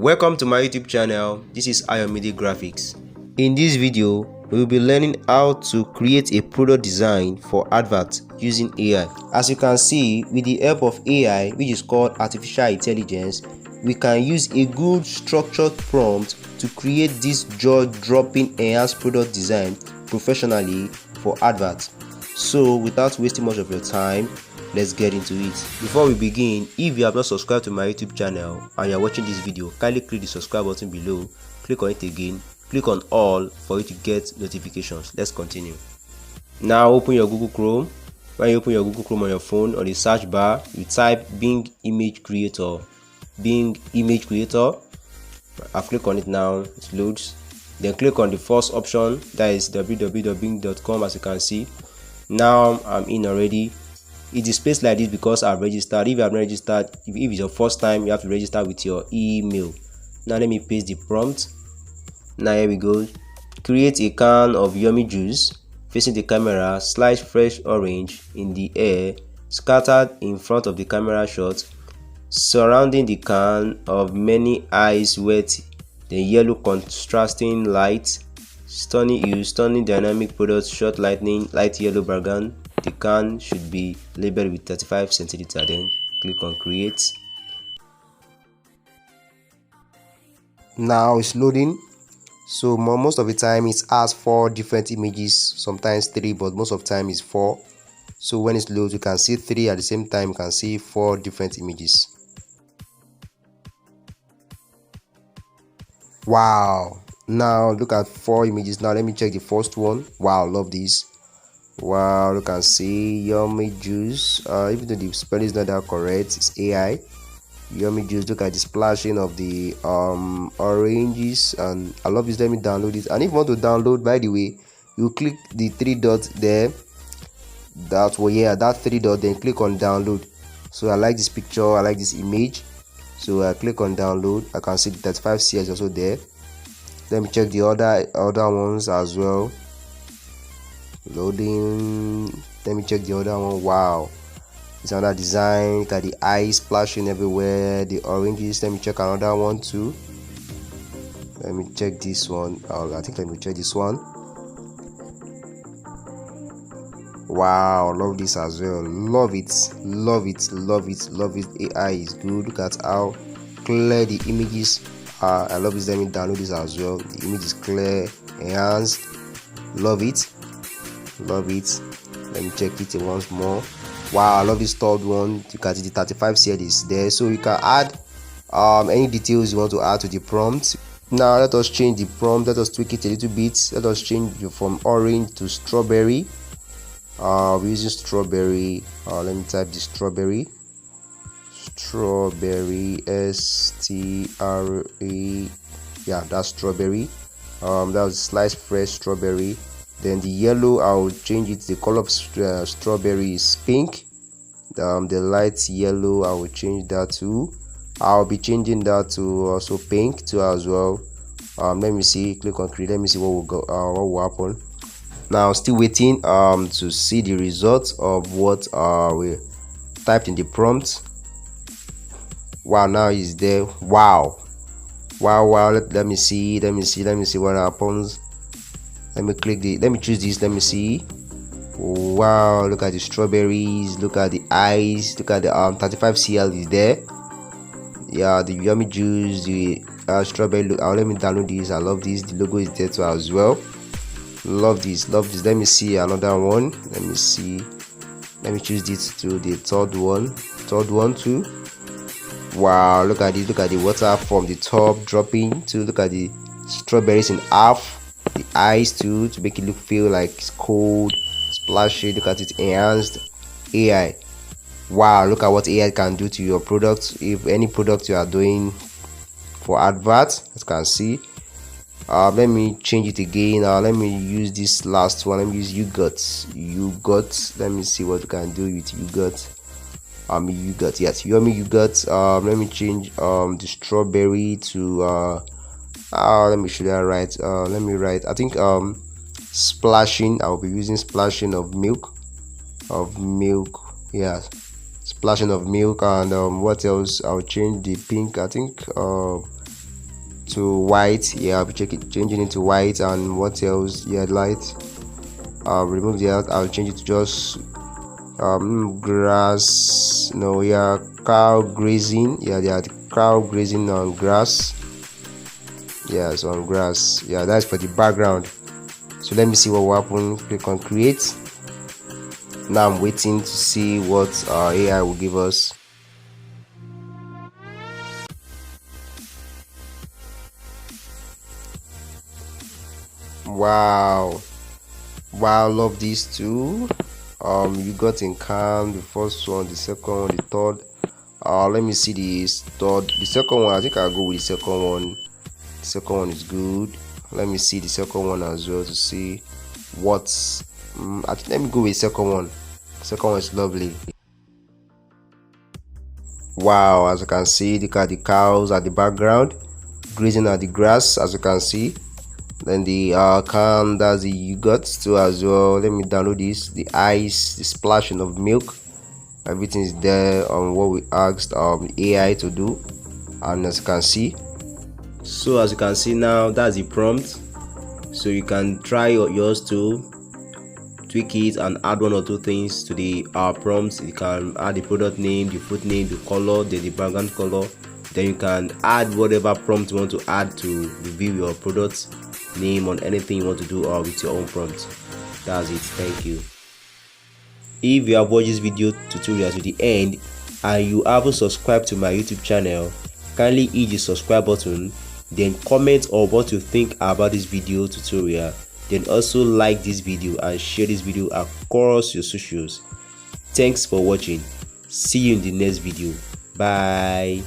Welcome to my YouTube channel. This is Ayomide Graphics. In this video, we will be learning how to create a product design for adverts using AI. As you can see, with the help of AI, which is called artificial intelligence, we can use a good structured prompt to create this jaw-dropping enhanced product design professionally for adverts. So without wasting much of your time, let's get into it. Before we begin, if you have not subscribed to my YouTube channel and you are watching this video, kindly click the subscribe button below, click on it again, click on all for you to get notifications. Let's continue. Now open your Google Chrome. When you open your Google Chrome on your phone, on the search bar, you type Bing Image Creator. Bing Image Creator. I've clicked on it now, it loads. Then click on the first option, that is www.bing.com. As you can see, now I'm in already. It displays like this because I've registered. If you have not registered, if it's your first time, you have to register with your email. Now let me paste the prompt. Now here we go. Create a can of yummy juice facing the camera, slice fresh orange in the air, scattered in front of the camera shot, surrounding the can of many eyes wet, the yellow contrasting light, stunning dynamic product, short lightning, light yellow background. The can should be labeled with 35 centiliter. Then click on create. Now it's loading. So most of the time it has 4 different images, sometimes 3, but most of the time it's 4. So when it loads, you can see 3 at the same time. You can see 4 different images. Wow, now look at 4 images. Now let me check the first one. Wow, love this. Wow, you can see yummy juice. Even though the spelling is not that correct, it's AI. Yummy juice. Look at the splashing of the oranges, and I love this. Let me download it. And if you want to download, by the way, you click the 3 dots there. That 3 dot. Then click on download. So I like this picture. I like this image. So I click on download. I can see the 35 CS also there. Let me check the other ones as well. Loading. Let me check the other one. Wow, it's another design. Look at the eyes splashing everywhere, the oranges. Let me check another one too. Let me check this one. Let me check this one. Wow, love this as well. Love it. AI is good. Look at how clear the images are. I love this. Let me download this as well. The image is clear, enhanced. Love it. Let me check it once more. Wow, I love this third one. You can see the 35 CL is there, so you can add any details you want to add to the prompt. Now let us change the prompt. Let us tweak it a little bit. Let us change it from orange to strawberry. We're using strawberry. Let me type the strawberry. STRA. Yeah, that's strawberry. That was sliced fresh strawberry. Then the yellow, I'll change it. The color of strawberry is pink. The light yellow, I will change that to. I'll be changing that to also pink too as well. Let me see. Click on create. Let me see what will happen. Now still waiting to see the results of what we typed in the prompt. Wow, now it's there. Wow. Let me see what happens. Let me choose this. Let me see. Wow, look at the strawberries, look at the eyes, look at the 35 CL is there. Yeah, the yummy juice, the strawberry. Look, let me download this. I love this. The logo is there too as well. Love this. Let me see another one. Let me choose this to the third one too. Wow, look at this. Look at the water from the top dropping to. Look at the strawberries in half. The eyes too, to make it feel like it's cold, splashy. Look at it, enhanced AI. Wow, look at what AI can do to your product. If any product you are doing for adverts, as you can see. Let me change it again. Let me use this last one. Let me use yogurt. Let me see what you can do with yogurt. Yogurt, yes, yummy yogurt. Let me change the strawberry to let me should I write let me write, I think splashing. I'll be using splashing of milk. Yeah, splashing of milk. And what else? I'll change the pink. I think to white. Yeah, I'll be changing it to white. And what else? Yeah, light. I'll remove the alt. I'll change it to just grass. No, yeah, cow grazing. Yeah, they are the cow grazing on grass. Yeah, so on grass. Yeah, that's for the background. So let me see what will happen. Click on create. Now I'm waiting to see what AI will give us. Wow, wow, love these two. You got in calm, the first one, the second one, the third. Let me see this third. The second one, I think I'll go with the second one. The second one is good. Let me see the second one as well to see what's. I think let me go with the second one. The second one is lovely. Wow, as you can see, look at the cows at the background grazing at the grass, as you can see. Then the can, that's the yogurt too as well. Let me download this. The ice, the splashing of milk, everything is there on what we asked AI to do. And as you can see, so as you can see now, that's the prompt. So you can try yours too, tweak it and add one or two things to the prompts. You can add the product name, the food name, the color, the background color. Then you can add whatever prompt you want to add to review your product name on anything you want to do with your own prompt. That's it. Thank you. If you have watched this video tutorial to the end and you haven't subscribed to my YouTube channel, kindly hit the subscribe button, then comment on what you think about this video tutorial. Then also like this video and share this video across your socials. Thanks for watching. See you in the next video. Bye.